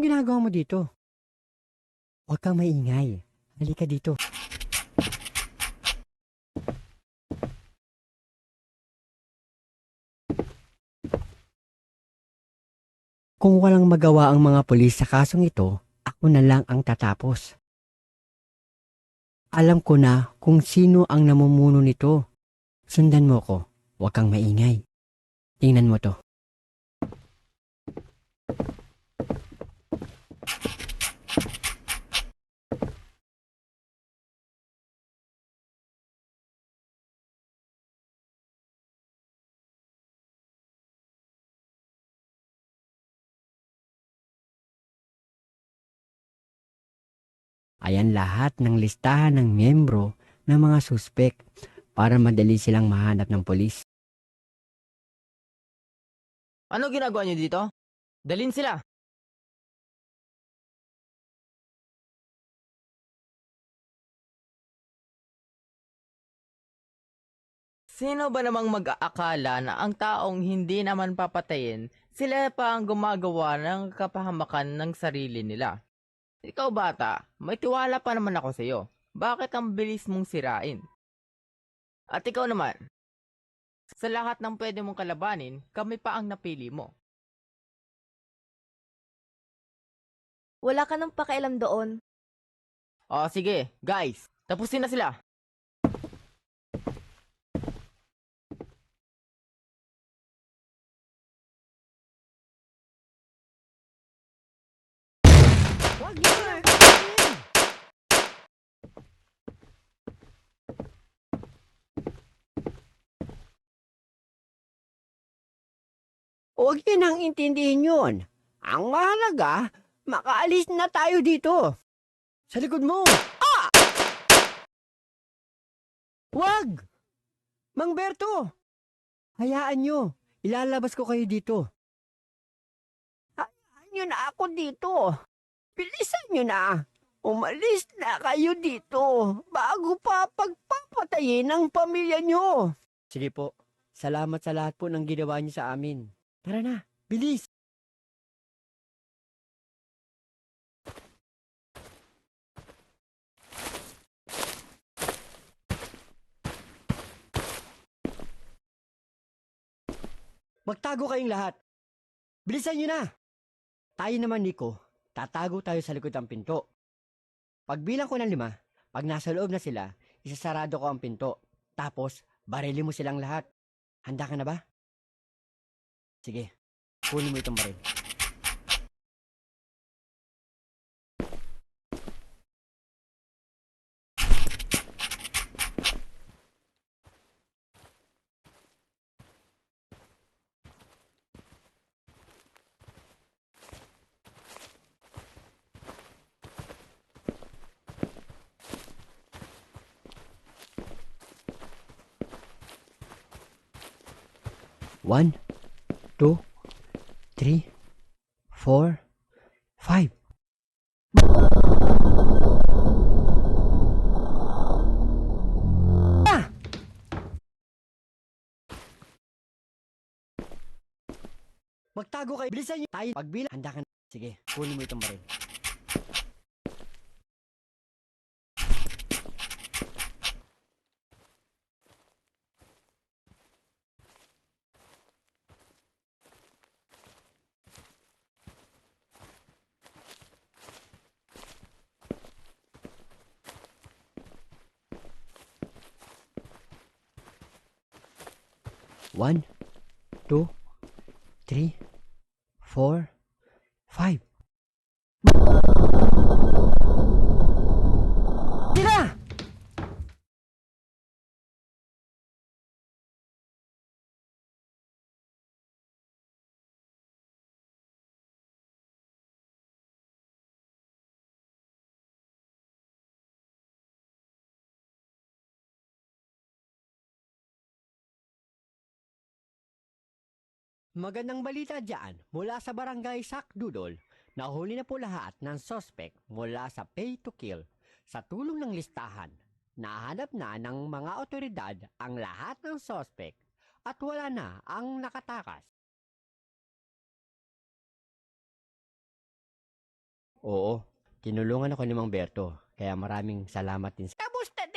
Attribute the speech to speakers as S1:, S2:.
S1: Anong ginagawa mo dito? Huwag kang maingay. Halika dito. Kung walang magawa ang mga pulis sa kasong ito, ako na lang ang tatapos. Alam ko na kung sino ang namumuno nito. Sundan mo ko. Huwag kang maingay. Tingnan mo to. Ayan lahat ng listahan ng miyembro ng mga suspek para madali silang mahanap ng polis.
S2: Ano ginagawa niyo dito? Dalhin sila. Sino ba namang mag-aakala na ang taong hindi naman papatayin, sila pa ang gumagawa ng kapahamakan ng sarili nila? Ikaw bata, may tiwala pa naman ako sa iyo. Bakit ang bilis mong sirain? At ikaw naman, sa lahat ng pwede mong kalabanin, kami pa ang napili mo.
S3: Wala ka nang pakialam doon.
S2: O sige, guys, tapusin na sila.
S1: Huwag niyo na! Huwag niyo nang intindihin yun. Ang mahalaga, makaalis na tayo dito. Sa likod mo! Ah! Huwag! Mang Berto! Hayaan niyo. Ilalabas ko kayo dito. Hayaan niyo na ako dito. Bilisan niyo na. Umalis na kayo dito bago pa pagpapatayin ang pamilya niyo. Sige po. Salamat sa lahat po ng ginawa niyo sa amin. Tara na, bilis! Magtago kayong lahat. Bilisan niyo na! Tayo naman, Nico. Tatago tayo sa likod ng pinto. Pagbilang ko ng 5, pag nasa loob na sila, isasarado ko ang pinto. Tapos, barili mo silang lahat. Handa ka na ba? Sige, kunin mo itong baril. One, 2, 3, 4, 5. Ah! Magtago kayo. Bilisan niyo. Tayo pagbilang. Handa ka na. Sige, kunin mo itong baril. One, 2, 3, 4, 5. Sila! Magandang balita dyan mula sa barangay Sakdudol. Nahuli na po lahat ng suspect mula sa pay to kill. Sa tulong ng listahan, nahanap na ng mga otoridad ang lahat ng suspect at wala na ang nakatakas. Oo, tinulungan ako ni Mang Berto, kaya maraming salamat din. Kamusta